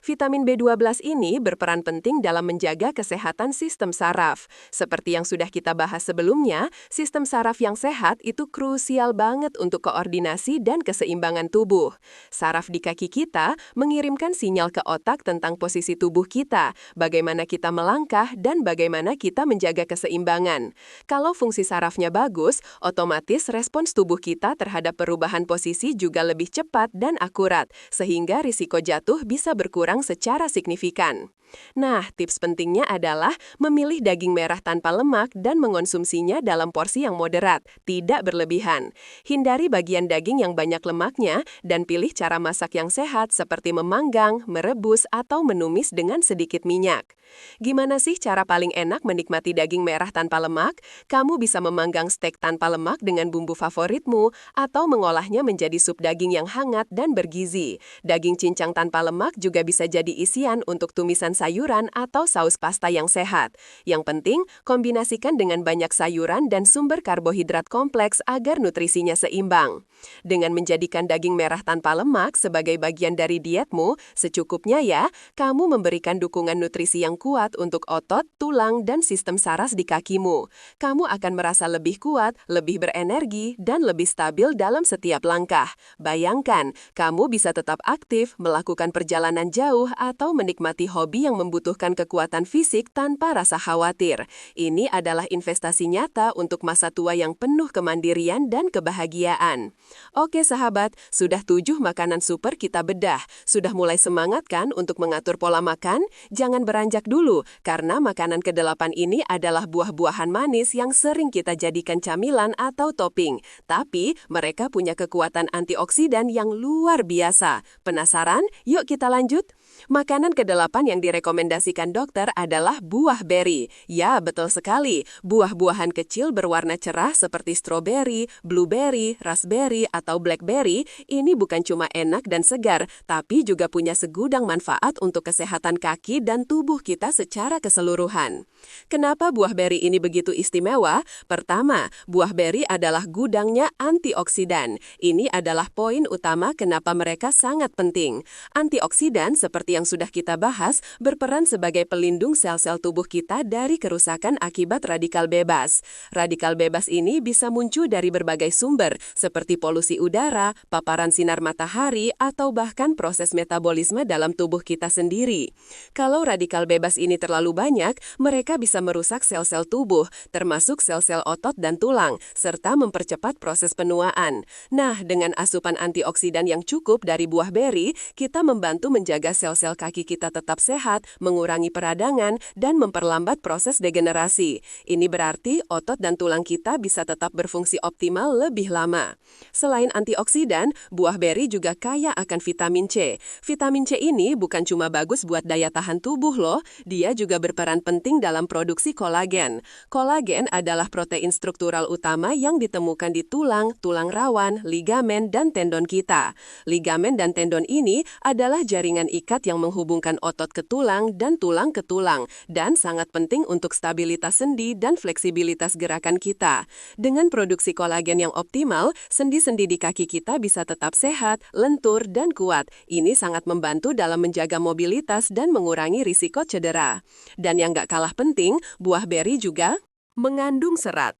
Vitamin B12 ini berperan penting penting dalam menjaga kesehatan sistem saraf. Seperti yang sudah kita bahas sebelumnya, sistem saraf yang sehat itu krusial banget untuk koordinasi dan keseimbangan tubuh. Saraf di kaki kita mengirimkan sinyal ke otak tentang posisi tubuh kita, bagaimana kita melangkah, dan bagaimana kita menjaga keseimbangan. Kalau fungsi sarafnya bagus, otomatis respons tubuh kita terhadap perubahan posisi juga lebih cepat dan akurat, sehingga risiko jatuh bisa berkurang secara signifikan. Nah, tips pentingnya adalah memilih daging merah tanpa lemak dan mengonsumsinya dalam porsi yang moderat, tidak berlebihan. Hindari bagian daging yang banyak lemaknya dan pilih cara masak yang sehat seperti memanggang, merebus, atau menumis dengan sedikit minyak. Gimana sih cara paling enak menikmati daging merah tanpa lemak? Kamu bisa memanggang steak tanpa lemak dengan bumbu favoritmu atau mengolahnya menjadi sup daging yang hangat dan bergizi. Daging cincang tanpa lemak juga bisa jadi isian untuk tumisan sayuran atau saus pasta yang sehat. Yang penting, kombinasikan dengan banyak sayuran dan sumber karbohidrat kompleks agar nutrisinya seimbang. Dengan menjadikan daging merah tanpa lemak sebagai bagian dari dietmu, secukupnya ya, kamu memberikan dukungan nutrisi yang kuat untuk otot, tulang, dan sistem saraf di kakimu. Kamu akan merasa lebih kuat, lebih berenergi, dan lebih stabil dalam setiap langkah. Bayangkan, kamu bisa tetap aktif, melakukan perjalanan jauh, atau menikmati hobi yang membutuhkan kekuatan fisik tanpa rasa khawatir. Ini adalah investasi nyata untuk masa tua yang penuh kemandirian dan kebahagiaan. Oke sahabat, sudah 7 makanan super kita bedah. Sudah mulai semangat kan untuk mengatur pola makan? Jangan beranjak dulu, karena makanan ke-8 ini adalah buah-buahan manis yang sering kita jadikan camilan atau topping. Tapi, mereka punya kekuatan antioksidan yang luar biasa. Penasaran? Yuk kita lanjut. Makanan ke-8 yang direkomendasikan dokter adalah buah beri. Ya, betul sekali. Buah-buahan kecil berwarna cerah seperti stroberi, blueberry, raspberry, atau blackberry ini bukan cuma enak dan segar, tapi juga punya segudang manfaat untuk kesehatan kaki dan tubuh kita secara keseluruhan. Kenapa buah beri ini begitu istimewa? Pertama, buah beri adalah gudangnya antioksidan. Ini adalah poin utama kenapa mereka sangat penting. Antioksidan seperti yang sudah kita bahas, berperan sebagai pelindung sel-sel tubuh kita dari kerusakan akibat radikal bebas. Radikal bebas ini bisa muncul dari berbagai sumber, seperti polusi udara, paparan sinar matahari, atau bahkan proses metabolisme dalam tubuh kita sendiri. Kalau radikal bebas ini terlalu banyak, mereka bisa merusak sel-sel tubuh, termasuk sel-sel otot dan tulang, serta mempercepat proses penuaan. Nah, dengan asupan antioksidan yang cukup dari buah beri, kita membantu menjaga sel-sel kaki kita tetap sehat, mengurangi peradangan, dan memperlambat proses degenerasi. Ini berarti otot dan tulang kita bisa tetap berfungsi optimal lebih lama. Selain antioksidan, buah beri juga kaya akan vitamin C. Vitamin C ini bukan cuma bagus buat daya tahan tubuh loh, dia juga berperan penting dalam produksi kolagen. Kolagen adalah protein struktural utama yang ditemukan di tulang, tulang rawan, ligamen, dan tendon kita. Ligamen dan tendon ini adalah jaringan ikat yang menghubungkan otot ke tulang dan tulang ke tulang, dan sangat penting untuk stabilitas sendi dan fleksibilitas gerakan kita. Dengan produksi kolagen yang optimal, sendi-sendi di kaki kita bisa tetap sehat, lentur, dan kuat. Ini sangat membantu dalam menjaga mobilitas dan mengurangi risiko cedera. Dan yang gak kalah penting, buah beri juga mengandung serat.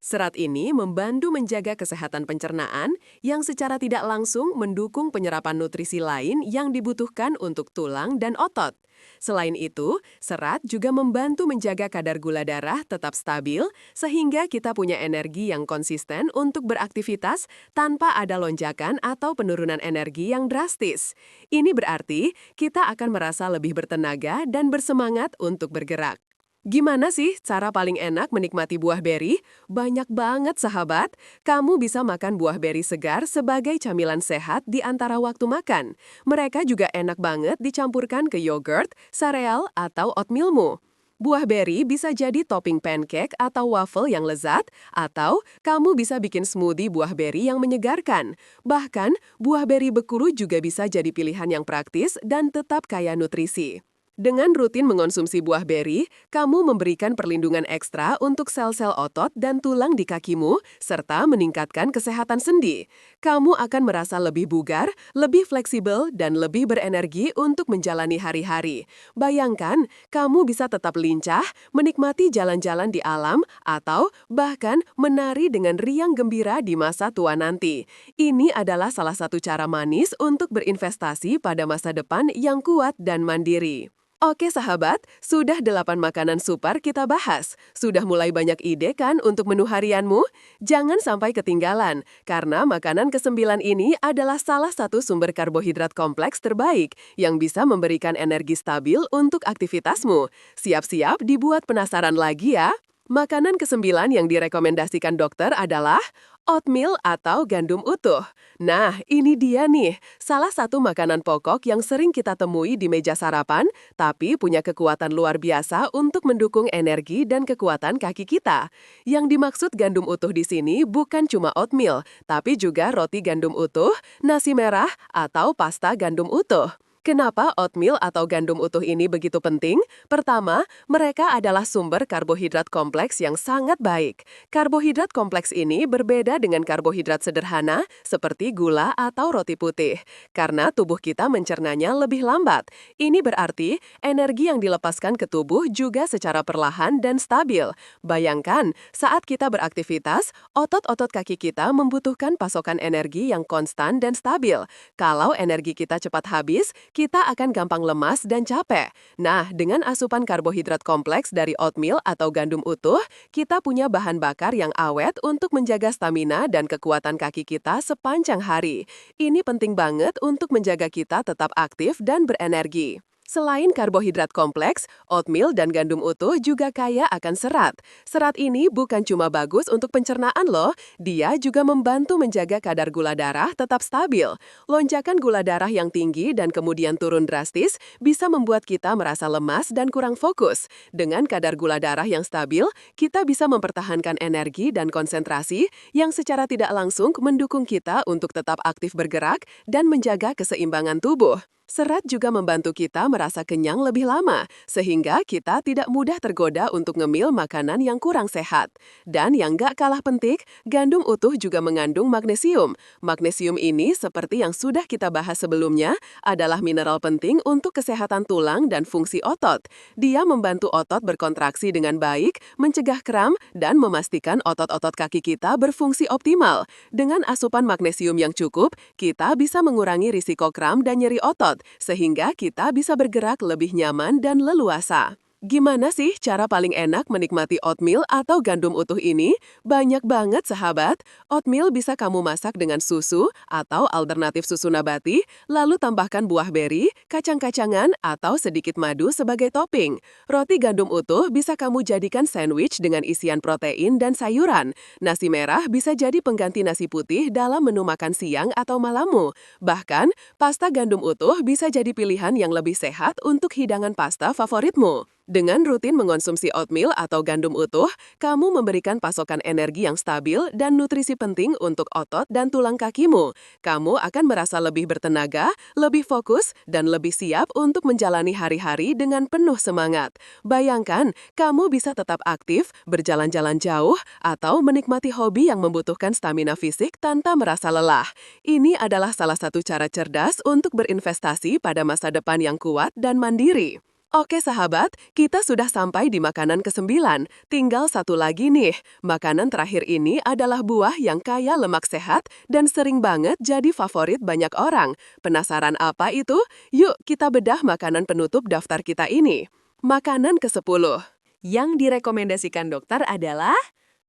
Serat ini membantu menjaga kesehatan pencernaan yang secara tidak langsung mendukung penyerapan nutrisi lain yang dibutuhkan untuk tulang dan otot. Selain itu, serat juga membantu menjaga kadar gula darah tetap stabil sehingga kita punya energi yang konsisten untuk beraktivitas tanpa ada lonjakan atau penurunan energi yang drastis. Ini berarti kita akan merasa lebih bertenaga dan bersemangat untuk bergerak. Gimana sih cara paling enak menikmati buah beri? Banyak banget sahabat. Kamu bisa makan buah beri segar sebagai camilan sehat di antara waktu makan. Mereka juga enak banget dicampurkan ke yogurt, sereal, atau oatmealmu. Buah beri bisa jadi topping pancake atau waffle yang lezat, atau kamu bisa bikin smoothie buah beri yang menyegarkan. Bahkan, buah beri bekuru juga bisa jadi pilihan yang praktis dan tetap kaya nutrisi. Dengan rutin mengonsumsi buah beri, kamu memberikan perlindungan ekstra untuk sel-sel otot dan tulang di kakimu, serta meningkatkan kesehatan sendi. Kamu akan merasa lebih bugar, lebih fleksibel, dan lebih berenergi untuk menjalani hari-hari. Bayangkan, kamu bisa tetap lincah, menikmati jalan-jalan di alam, atau bahkan menari dengan riang gembira di masa tua nanti. Ini adalah salah satu cara manis untuk berinvestasi pada masa depan yang kuat dan mandiri. Oke sahabat, sudah 8 makanan super kita bahas. Sudah mulai banyak ide kan untuk menu harianmu? Jangan sampai ketinggalan, karena makanan ke-9 ini adalah salah satu sumber karbohidrat kompleks terbaik yang bisa memberikan energi stabil untuk aktivitasmu. Siap-siap dibuat penasaran lagi ya. Makanan ke-9 yang direkomendasikan dokter adalah oatmeal atau gandum utuh. Nah, ini dia nih, salah satu makanan pokok yang sering kita temui di meja sarapan, tapi punya kekuatan luar biasa untuk mendukung energi dan kekuatan kaki kita. Yang dimaksud gandum utuh di sini bukan cuma oatmeal, tapi juga roti gandum utuh, nasi merah, atau pasta gandum utuh. Kenapa oatmeal atau gandum utuh ini begitu penting? Pertama, mereka adalah sumber karbohidrat kompleks yang sangat baik. Karbohidrat kompleks ini berbeda dengan karbohidrat sederhana seperti gula atau roti putih, karena tubuh kita mencernanya lebih lambat. Ini berarti energi yang dilepaskan ke tubuh juga secara perlahan dan stabil. Bayangkan, saat kita beraktivitas, otot-otot kaki kita membutuhkan pasokan energi yang konstan dan stabil. Kalau energi kita cepat habis, kita akan gampang lemas dan capek. Nah, dengan asupan karbohidrat kompleks dari oatmeal atau gandum utuh, kita punya bahan bakar yang awet untuk menjaga stamina dan kekuatan kaki kita sepanjang hari. Ini penting banget untuk menjaga kita tetap aktif dan berenergi. Selain karbohidrat kompleks, oatmeal dan gandum utuh juga kaya akan serat. Serat ini bukan cuma bagus untuk pencernaan loh, dia juga membantu menjaga kadar gula darah tetap stabil. Lonjakan gula darah yang tinggi dan kemudian turun drastis bisa membuat kita merasa lemas dan kurang fokus. Dengan kadar gula darah yang stabil, kita bisa mempertahankan energi dan konsentrasi yang secara tidak langsung mendukung kita untuk tetap aktif bergerak dan menjaga keseimbangan tubuh. Serat juga membantu kita merasa kenyang lebih lama, sehingga kita tidak mudah tergoda untuk ngemil makanan yang kurang sehat. Dan yang gak kalah penting, gandum utuh juga mengandung magnesium. Magnesium ini, seperti yang sudah kita bahas sebelumnya, adalah mineral penting untuk kesehatan tulang dan fungsi otot. Dia membantu otot berkontraksi dengan baik, mencegah kram, dan memastikan otot-otot kaki kita berfungsi optimal. Dengan asupan magnesium yang cukup, kita bisa mengurangi risiko kram dan nyeri otot, sehingga kita bisa bergerak lebih nyaman dan leluasa. Gimana sih cara paling enak menikmati oatmeal atau gandum utuh ini? Banyak banget sahabat. Oatmeal bisa kamu masak dengan susu atau alternatif susu nabati, lalu tambahkan buah beri, kacang-kacangan, atau sedikit madu sebagai topping. Roti gandum utuh bisa kamu jadikan sandwich dengan isian protein dan sayuran. Nasi merah bisa jadi pengganti nasi putih dalam menu makan siang atau malammu. Bahkan, pasta gandum utuh bisa jadi pilihan yang lebih sehat untuk hidangan pasta favoritmu. Dengan rutin mengonsumsi oatmeal atau gandum utuh, kamu memberikan pasokan energi yang stabil dan nutrisi penting untuk otot dan tulang kakimu. Kamu akan merasa lebih bertenaga, lebih fokus, dan lebih siap untuk menjalani hari-hari dengan penuh semangat. Bayangkan, kamu bisa tetap aktif, berjalan-jalan jauh, atau menikmati hobi yang membutuhkan stamina fisik tanpa merasa lelah. Ini adalah salah satu cara cerdas untuk berinvestasi pada masa depan yang kuat dan mandiri. Oke sahabat, kita sudah sampai di makanan ke-9. Tinggal satu lagi nih. Makanan terakhir ini adalah buah yang kaya lemak sehat dan sering banget jadi favorit banyak orang. Penasaran apa itu? Yuk kita bedah makanan penutup daftar kita ini. Makanan ke-10. Yang direkomendasikan dokter adalah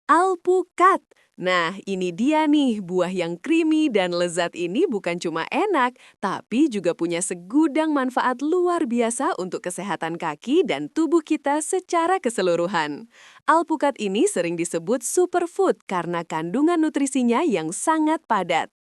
alpukat. Nah, ini dia nih, buah yang creamy dan lezat ini bukan cuma enak, tapi juga punya segudang manfaat luar biasa untuk kesehatan kaki dan tubuh kita secara keseluruhan. Alpukat ini sering disebut superfood karena kandungan nutrisinya yang sangat padat.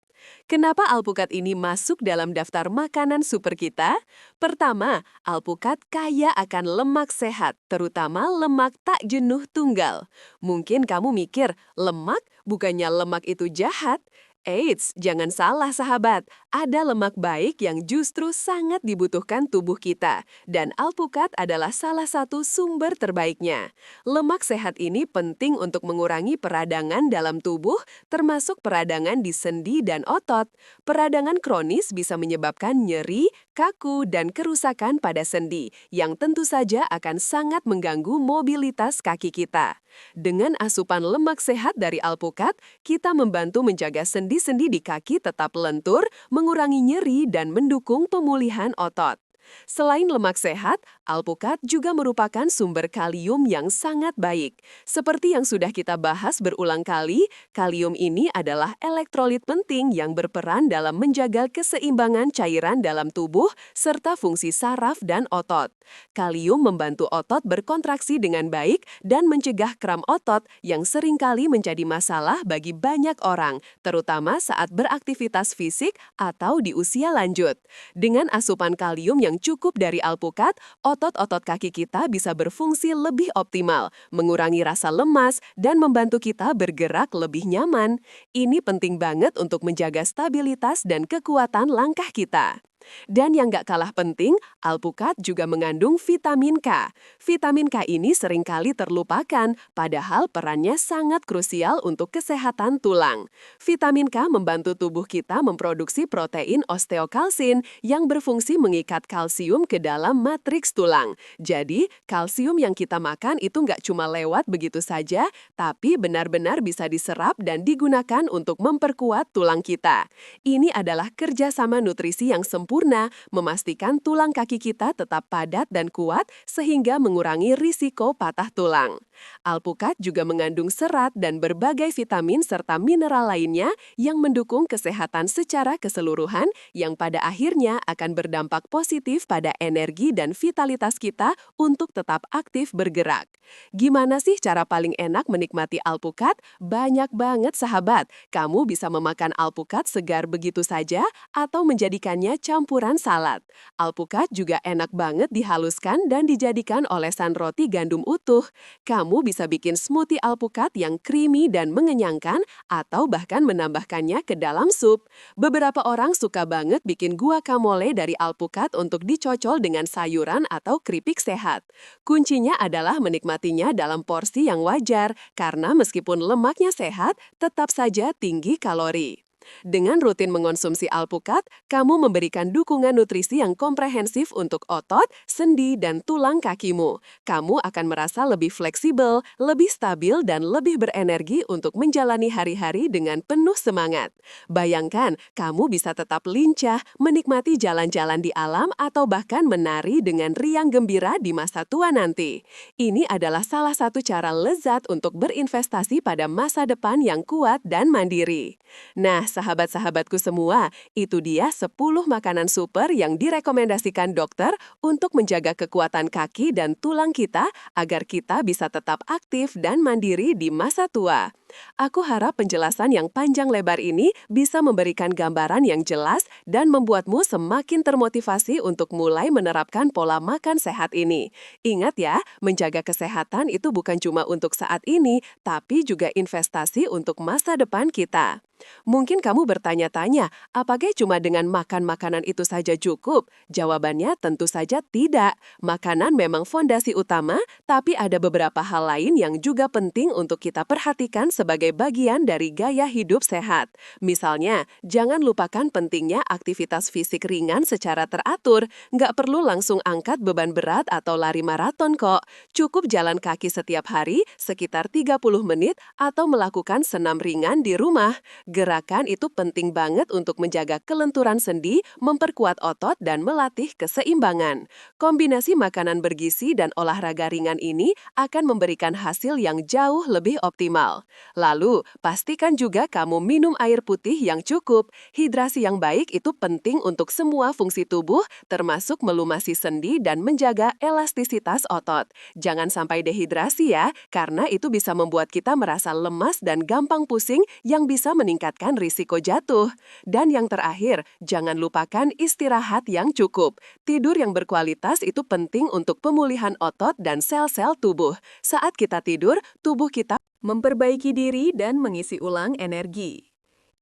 Kenapa alpukat ini masuk dalam daftar makanan super kita? Pertama, alpukat kaya akan lemak sehat, terutama lemak tak jenuh tunggal. Mungkin kamu mikir, lemak bukannya lemak itu jahat? Eits, jangan salah sahabat, ada lemak baik yang justru sangat dibutuhkan tubuh kita, dan alpukat adalah salah satu sumber terbaiknya. Lemak sehat ini penting untuk mengurangi peradangan dalam tubuh, termasuk peradangan di sendi dan otot. Peradangan kronis bisa menyebabkan nyeri, kaku, dan kerusakan pada sendi, yang tentu saja akan sangat mengganggu mobilitas kaki kita. Dengan asupan lemak sehat dari alpukat, kita membantu menjaga sendi-sendi di kaki tetap lentur, mengurangi nyeri, dan mendukung pemulihan otot. Selain lemak sehat, alpukat juga merupakan sumber kalium yang sangat baik. Seperti yang sudah kita bahas berulang kali, kalium ini adalah elektrolit penting yang berperan dalam menjaga keseimbangan cairan dalam tubuh serta fungsi saraf dan otot. Kalium membantu otot berkontraksi dengan baik dan mencegah kram otot yang seringkali menjadi masalah bagi banyak orang, terutama saat beraktivitas fisik atau di usia lanjut. Dengan asupan kalium yang cukup dari alpukat, otot-otot kaki kita bisa berfungsi lebih optimal, mengurangi rasa lemas, dan membantu kita bergerak lebih nyaman. Ini penting banget untuk menjaga stabilitas dan kekuatan langkah kita. Dan yang gak kalah penting, alpukat juga mengandung vitamin K. Vitamin K ini seringkali terlupakan, padahal perannya sangat krusial untuk kesehatan tulang. Vitamin K membantu tubuh kita memproduksi protein osteokalsin yang berfungsi mengikat kalsium ke dalam matriks tulang. Jadi, kalsium yang kita makan itu nggak cuma lewat begitu saja, tapi benar-benar bisa diserap dan digunakan untuk memperkuat tulang kita. Ini adalah kerjasama nutrisi yang sempurna, memastikan tulang kaki kita tetap padat dan kuat sehingga mengurangi risiko patah tulang. Alpukat juga mengandung serat dan berbagai vitamin serta mineral lainnya yang mendukung kesehatan secara keseluruhan yang pada akhirnya akan berdampak positif pada energi dan vitalitas kita untuk tetap aktif bergerak. Gimana sih cara paling enak menikmati alpukat? Banyak banget sahabat. Kamu bisa memakan alpukat segar begitu saja atau menjadikannya campuran salad. Alpukat juga enak banget dihaluskan dan dijadikan olesan roti gandum utuh. Kamu bisa bikin smoothie alpukat yang creamy dan mengenyangkan atau bahkan menambahkannya ke dalam sup. Beberapa orang suka banget bikin guacamole dari alpukat untuk dicocol dengan sayuran atau keripik sehat. Kuncinya adalah menikmatinya dalam porsi yang wajar karena meskipun lemaknya sehat, tetap saja tinggi kalori. Dengan rutin mengonsumsi alpukat, kamu memberikan dukungan nutrisi yang komprehensif untuk otot, sendi, dan tulang kakimu. Kamu akan merasa lebih fleksibel, lebih stabil, dan lebih berenergi untuk menjalani hari-hari dengan penuh semangat. Bayangkan, kamu bisa tetap lincah, menikmati jalan-jalan di alam, atau bahkan menari dengan riang gembira di masa tua nanti. Ini adalah salah satu cara lezat untuk berinvestasi pada masa depan yang kuat dan mandiri. Nah, sahabat-sahabatku semua, itu dia 10 makanan super yang direkomendasikan dokter untuk menjaga kekuatan kaki dan tulang kita agar kita bisa tetap aktif dan mandiri di masa tua. Aku harap penjelasan yang panjang lebar ini bisa memberikan gambaran yang jelas dan membuatmu semakin termotivasi untuk mulai menerapkan pola makan sehat ini. Ingat ya, menjaga kesehatan itu bukan cuma untuk saat ini, tapi juga investasi untuk masa depan kita. Mungkin kamu bertanya-tanya, apakah cuma dengan makan makanan itu saja cukup? Jawabannya tentu saja tidak. Makanan memang fondasi utama, tapi ada beberapa hal lain yang juga penting untuk kita perhatikan sebagai bagian dari gaya hidup sehat. Misalnya, jangan lupakan pentingnya aktivitas fisik ringan secara teratur. Nggak perlu langsung angkat beban berat atau lari maraton kok. Cukup jalan kaki setiap hari, sekitar 30 menit, atau melakukan senam ringan di rumah. Gerakan itu penting banget untuk menjaga kelenturan sendi, memperkuat otot, dan melatih keseimbangan. Kombinasi makanan bergizi dan olahraga ringan ini akan memberikan hasil yang jauh lebih optimal. Lalu, pastikan juga kamu minum air putih yang cukup. Hidrasi yang baik itu penting untuk semua fungsi tubuh, termasuk melumasi sendi dan menjaga elastisitas otot. Jangan sampai dehidrasi ya, karena itu bisa membuat kita merasa lemas dan gampang pusing yang bisa meningkatkan risiko jatuh. Dan yang terakhir, jangan lupakan istirahat yang cukup. Tidur yang berkualitas itu penting untuk pemulihan otot dan sel-sel tubuh. Saat kita tidur, tubuh kita memperbaiki diri dan mengisi ulang energi.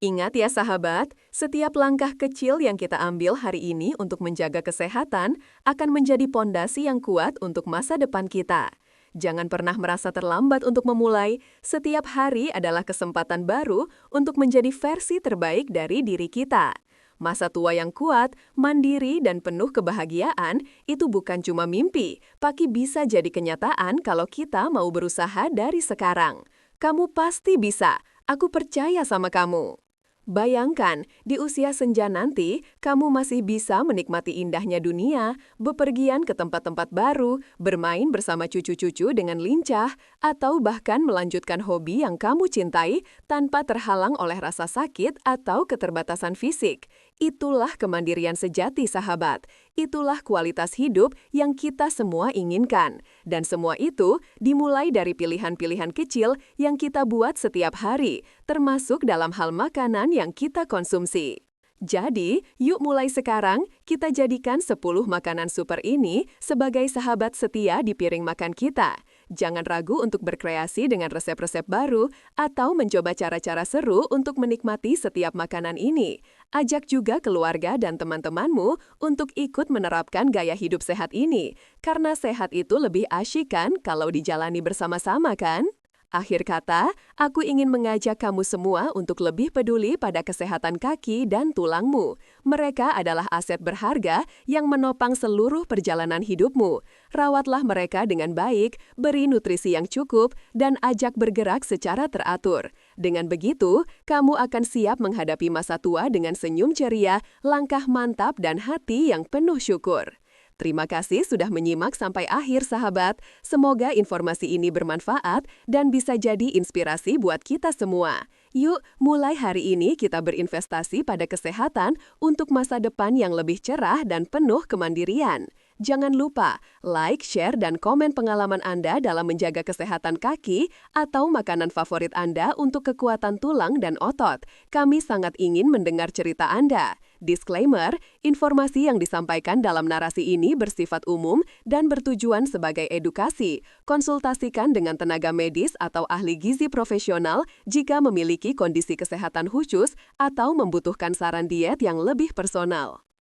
Ingat ya sahabat, setiap langkah kecil yang kita ambil hari ini untuk menjaga kesehatan akan menjadi pondasi yang kuat untuk masa depan kita. Jangan pernah merasa terlambat untuk memulai, setiap hari adalah kesempatan baru untuk menjadi versi terbaik dari diri kita. Masa tua yang kuat, mandiri, dan penuh kebahagiaan itu bukan cuma mimpi, tapi bisa jadi kenyataan kalau kita mau berusaha dari sekarang. Kamu pasti bisa, aku percaya sama kamu. Bayangkan, di usia senja nanti, kamu masih bisa menikmati indahnya dunia, bepergian ke tempat-tempat baru, bermain bersama cucu-cucu dengan lincah, atau bahkan melanjutkan hobi yang kamu cintai tanpa terhalang oleh rasa sakit atau keterbatasan fisik. Itulah kemandirian sejati, sahabat. Itulah kualitas hidup yang kita semua inginkan. Dan semua itu dimulai dari pilihan-pilihan kecil yang kita buat setiap hari, termasuk dalam hal makanan yang kita konsumsi. Jadi, yuk mulai sekarang kita jadikan 10 makanan super ini sebagai sahabat setia di piring makan kita. Jangan ragu untuk berkreasi dengan resep-resep baru atau mencoba cara-cara seru untuk menikmati setiap makanan ini. Ajak juga keluarga dan teman-temanmu untuk ikut menerapkan gaya hidup sehat ini, karena sehat itu lebih asyik kan kalau dijalani bersama-sama kan? Akhir kata, aku ingin mengajak kamu semua untuk lebih peduli pada kesehatan kaki dan tulangmu. Mereka adalah aset berharga yang menopang seluruh perjalanan hidupmu. Rawatlah mereka dengan baik, beri nutrisi yang cukup, dan ajak bergerak secara teratur. Dengan begitu, kamu akan siap menghadapi masa tua dengan senyum ceria, langkah mantap, dan hati yang penuh syukur. Terima kasih sudah menyimak sampai akhir, sahabat. Semoga informasi ini bermanfaat dan bisa jadi inspirasi buat kita semua. Yuk, mulai hari ini kita berinvestasi pada kesehatan untuk masa depan yang lebih cerah dan penuh kemandirian. Jangan lupa like, share, dan komen pengalaman Anda dalam menjaga kesehatan kaki atau makanan favorit Anda untuk kekuatan tulang dan otot. Kami sangat ingin mendengar cerita Anda. Disclaimer, informasi yang disampaikan dalam narasi ini bersifat umum dan bertujuan sebagai edukasi. Konsultasikan dengan tenaga medis atau ahli gizi profesional jika memiliki kondisi kesehatan khusus atau membutuhkan saran diet yang lebih personal.